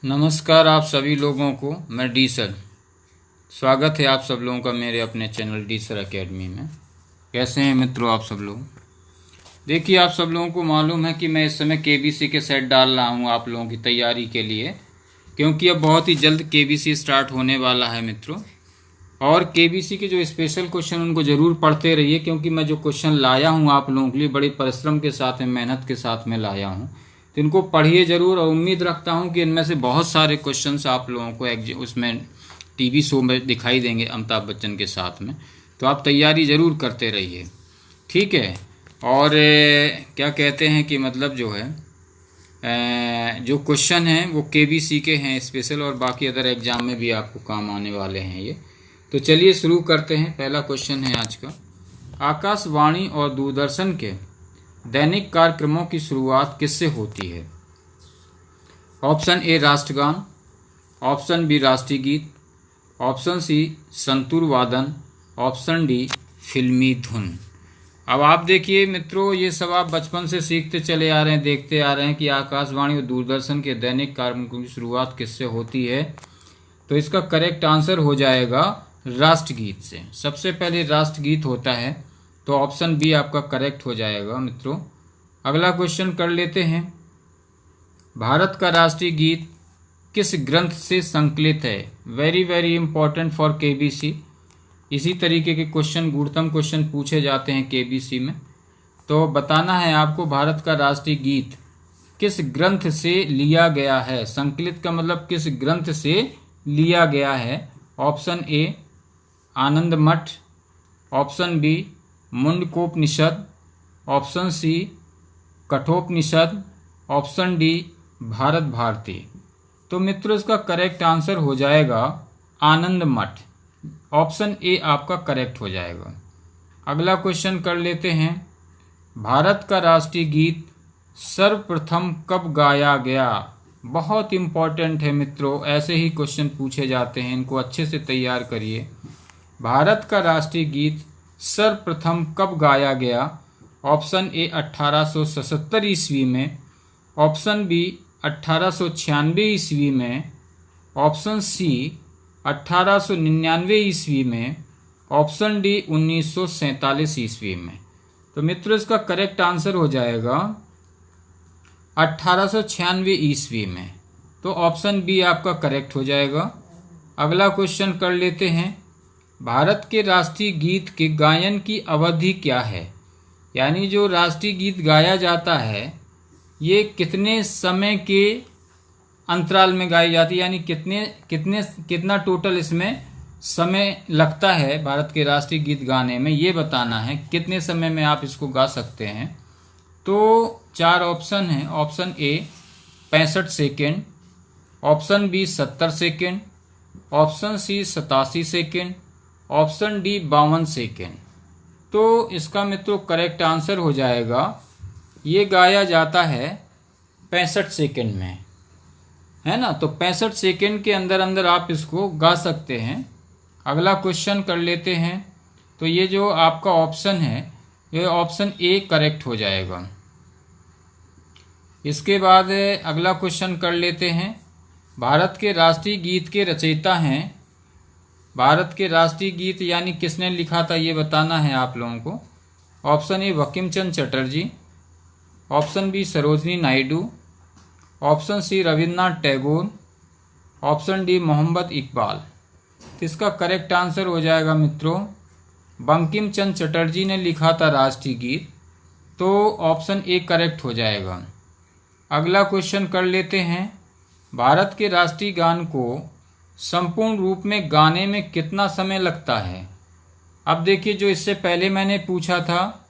नमस्कार आप सभी लोगों को। मैं डी सर, स्वागत है आप सब लोगों का मेरे अपने चैनल डी सर अकेडमी में। कैसे हैं मित्रों आप सब लोग? देखिए, आप सब लोगों को मालूम है कि मैं इस समय केबीसी के सेट डाल रहा हूं आप लोगों की तैयारी के लिए, क्योंकि अब बहुत ही जल्द केबीसी स्टार्ट होने वाला है मित्रों। और केबीसी के जो स्पेशल क्वेश्चन उनको ज़रूर पढ़ते रहिए, क्योंकि मैं जो क्वेश्चन लाया हूँ आप लोगों के लिए बड़े परिश्रम के साथ में, मेहनत के साथ में लाया हूँ। तो इनको पढ़िए ज़रूर, और उम्मीद रखता हूँ कि इनमें से बहुत सारे क्वेश्चंस आप लोगों को उसमें टीवी शो में दिखाई देंगे अमिताभ बच्चन के साथ में। तो आप तैयारी ज़रूर करते रहिए, ठीक है। और क्या कहते हैं कि मतलब जो है जो क्वेश्चन हैं वो केबीसी के हैं स्पेशल, और बाकी अदर एग्जाम में भी आपको काम आने वाले हैं ये। तो चलिए शुरू करते हैं। पहला क्वेश्चन है आज का, आकाशवाणी और दूरदर्शन के दैनिक कार्यक्रमों की शुरुआत किससे होती है? ऑप्शन ए राष्ट्रगान, ऑप्शन बी राष्ट्रीय गीत, ऑप्शन सी संतूर वादन, ऑप्शन डी फिल्मी धुन। अब आप देखिए मित्रों, ये सब आप बचपन से सीखते चले आ रहे हैं, देखते आ रहे हैं कि आकाशवाणी और दूरदर्शन के दैनिक कार्यक्रमों की शुरुआत किससे होती है। तो इसका करेक्ट आंसर हो जाएगा राष्ट्रगीत से। सबसे पहले राष्ट्रगीत होता है, तो ऑप्शन बी आपका करेक्ट हो जाएगा मित्रों। अगला क्वेश्चन कर लेते हैं, भारत का राष्ट्रीय गीत किस ग्रंथ से संकलित है? Very very important for KBC. इसी तरीके के क्वेश्चन, गूढ़तम क्वेश्चन पूछे जाते हैं केबीसी में। तो बताना है आपको भारत का राष्ट्रीय गीत किस ग्रंथ से लिया गया है। संकलित का मतलब किस ग्रंथ से लिया गया है। Option A Anand Math, option B Mundakopanishad, option C Kathopanishad, option D Bharat Bharati. तो मित्रों इसका करेक्ट आंसर हो जाएगा आनंद मठ। ऑप्शन ए आपका करेक्ट हो जाएगा। अगला क्वेश्चन कर लेते हैं, भारत का राष्ट्रीय गीत सर्वप्रथम कब गाया गया? बहुत इंपॉर्टेंट है मित्रों, ऐसे ही क्वेश्चन पूछे जाते हैं, इनको अच्छे से तैयार करिए। भारत का राष्ट्रीय गीत सर्वप्रथम कब गाया गया? ऑप्शन ए 1877 ईस्वी में, ऑप्शन बी 1896 ईस्वी में, ऑप्शन सी 1899 ईस्वी में, ऑप्शन डी 1947 ईस्वी में। तो मित्रों इसका करेक्ट आंसर हो जाएगा 1896 ईस्वी में। तो ऑप्शन बी आपका करेक्ट हो जाएगा। अगला क्वेश्चन कर लेते हैं, भारत के राष्ट्रीय गीत के गायन की अवधि क्या है? यानी जो राष्ट्रीय गीत गाया जाता है ये कितने समय के अंतराल में गाई जाती है, यानी कितना टोटल इसमें समय लगता है भारत के राष्ट्रीय गीत गाने में, ये बताना है कितने समय में आप इसको गा सकते हैं। तो 4 ऑप्शन हैं। Option A 65 second, option B 70 second, option C 87 second, option D 52 second. तो इसका मित्रों करेक्ट आंसर हो जाएगा, ये गाया जाता है 65 सेकेंड में, है ना। तो 65 सेकेंड के अंदर अंदर आप इसको गा सकते हैं। अगला क्वेश्चन कर लेते हैं, तो ये जो आपका ऑप्शन है ये ऑप्शन ए करेक्ट हो जाएगा। इसके बाद अगला क्वेश्चन कर लेते हैं, भारत के राष्ट्रीय गीत के रचयिता हैं। भारत के राष्ट्रीय गीत यानी किसने लिखा था ये बताना है आप लोगों को। Option A Bankim Chandra Chatterjee, option B Sarojini Naidu, option C Rabindranath Tagore, option D Mohammad Iqbal. तो इसका करेक्ट आंसर हो जाएगा मित्रों बंकिम चंद्र चटर्जी ने लिखा था राष्ट्रीय गीत। तो ऑप्शन ए करेक्ट हो जाएगा। अगला क्वेश्चन कर लेते हैं, भारत के राष्ट्रीय गान को संपूर्ण रूप में गाने में कितना समय लगता है? अब देखिए, जो इससे पहले मैंने पूछा था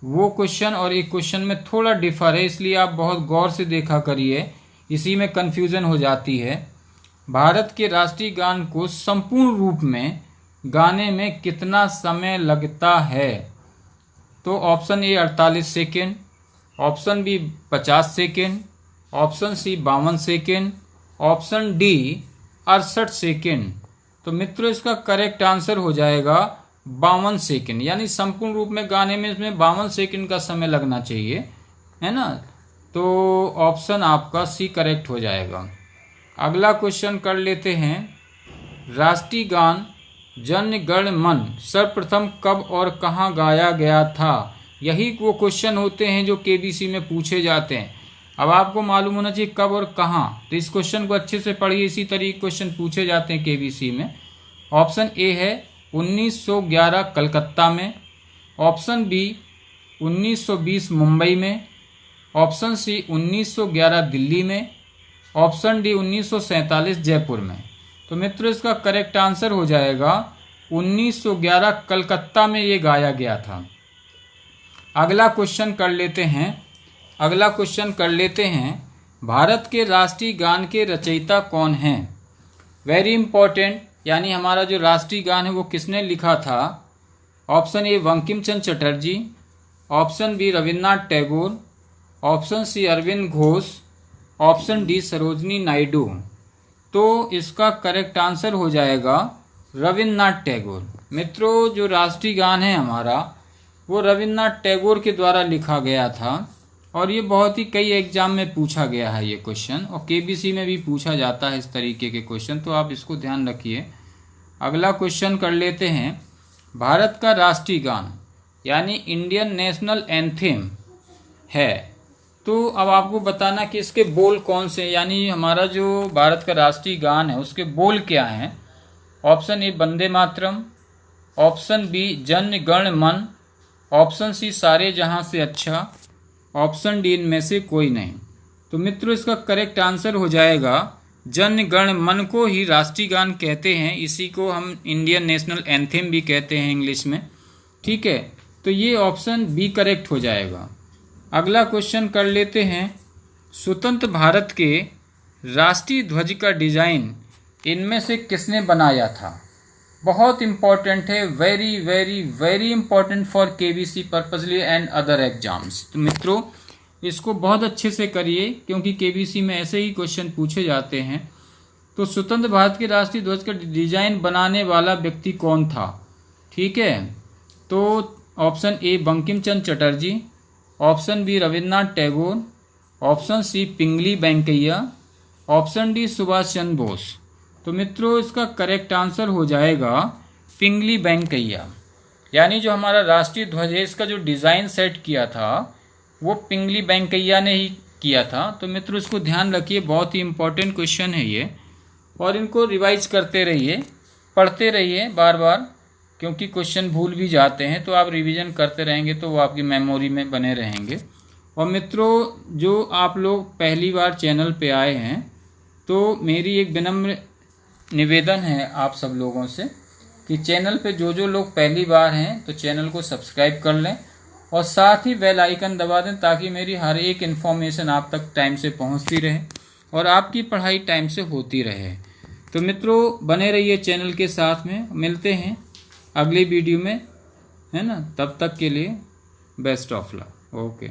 वो क्वेश्चन और एक क्वेश्चन में थोड़ा डिफर है, इसलिए आप बहुत गौर से देखा करिए, इसी में कंफ्यूजन हो जाती है। भारत के राष्ट्रीय गान को संपूर्ण रूप में गाने में कितना समय लगता है? तो option A 48 second, option B 50 second, option C 52 second, option D 68 second. तो मित्रों इसका करेक्ट आंसर हो जाएगा 52 सेकेंड, यानी संपूर्ण रूप में गाने में इसमें 52 सेकेंड का समय लगना चाहिए, है ना। तो ऑप्शन आपका सी करेक्ट हो जाएगा। अगला क्वेश्चन कर लेते हैं, राष्ट्रीय गान जन गण मन सर्वप्रथम कब और कहाँ गाया गया था। यही वो क्वेश्चन होते हैं जो केबीसी में पूछे जाते हैं। अब आपको मालूम होना चाहिए कब और कहाँ, तो इस क्वेश्चन को अच्छे से पढ़िए, इसी तरीके क्वेश्चन पूछे जाते हैं केबीसी में। ऑप्शन ए है 1911 कलकत्ता में, ऑप्शन बी 1920 मुंबई में, ऑप्शन सी 1911 दिल्ली में, ऑप्शन डी 1947 जयपुर में। तो मित्रों इसका करेक्ट आंसर हो जाएगा 1911 कलकत्ता में ये गाया गया था। अगला क्वेश्चन कर लेते हैं, भारत के राष्ट्रीय गान के रचयिता कौन हैं। वेरी इंपॉर्टेंट, यानी हमारा जो राष्ट्रीय गान है वो किसने लिखा था। Option A Bankim Chandra Chatterjee, option B Rabindranath Tagore, option C Arvind Ghosh, option D Sarojini Naidu. तो इसका करेक्ट आंसर हो जाएगा रविन्द्रनाथ टैगोर। मित्रों जो राष्ट्रीय गान है हमारा वो रविन्द्रनाथ टैगोर के द्वारा लिखा गया था और ये बहुत ही कई एग्जाम में पूछा गया है ये क्वेश्चन, और केबीसी में भी पूछा जाता है इस तरीके के क्वेश्चन, तो आप इसको ध्यान रखिए। अगला क्वेश्चन कर लेते हैं, भारत का राष्ट्रीय गान यानी इंडियन नेशनल एंथेम है, तो अब आपको बताना कि इसके बोल कौन से, यानी हमारा जो भारत का राष्ट्रीय गान है उसके बोल क्या हैं। Option A Vande Mataram, option B Jana Gana मन, ऑप्शन सी सारे जहां से अच्छा, ऑप्शन डी इनमें से कोई नहीं। तो मित्रों इसका करेक्ट आंसर हो जाएगा जन गण मन को ही राष्ट्रीय गान कहते हैं, इसी को हम इंडियन नेशनल एंथेम भी कहते हैं इंग्लिश में। ठीक है, तो ये ऑप्शन बी करेक्ट हो जाएगा। अगला क्वेश्चन कर लेते हैं, स्वतंत्र भारत के राष्ट्रीय ध्वज का डिजाइन इनमें से किसने बनाया था। बहुत इंपॉर्टेंट है, very very very important for KBC purposely and other exams. तो मित्रों इसको बहुत अच्छे से करिए क्योंकि केबीसी में ऐसे ही क्वेश्चन पूछे जाते हैं। तो स्वतंत्र भारत के राष्ट्रीय ध्वज का डिजाइन बनाने वाला व्यक्ति कौन था। ठीक है, तो option A Bankim Chandra Chatterjee, option B Rabindranath Tagore, option C Pingali Venkayya, option D Subhash Chandra Bose. तो मित्रों इसका करेक्ट आंसर हो जाएगा पिंगली वेंकैया, यानी जो हमारा राष्ट्रीय ध्वज है इसका जो डिज़ाइन सेट किया था वो पिंगली वेंकैया ने ही किया था। तो मित्रों इसको ध्यान रखिए, बहुत ही इंपॉर्टेंट क्वेश्चन है ये, और इनको रिवाइज करते रहिए, पढ़ते रहिए बार बार, क्योंकि क्वेश्चन भूल भी जाते हैं, तो आप रिवीजन करते रहेंगे तो वो आपकी मेमोरी में बने रहेंगे। और मित्रों जो आप लोग पहली बार चैनल पे आए हैं तो मेरी एक विनम्र निवेदन है आप सब लोगों से कि चैनल पे जो लोग पहली बार हैं तो चैनल को सब्सक्राइब कर लें और साथ ही बेल आइकन दबा दें ताकि मेरी हर एक इन्फॉर्मेशन आप तक टाइम से पहुंचती रहे और आपकी पढ़ाई टाइम से होती रहे। तो मित्रों बने रहिए चैनल के साथ में, मिलते हैं अगली वीडियो में, है ना। तब तक के लिए बेस्ट ऑफ लक। ओके।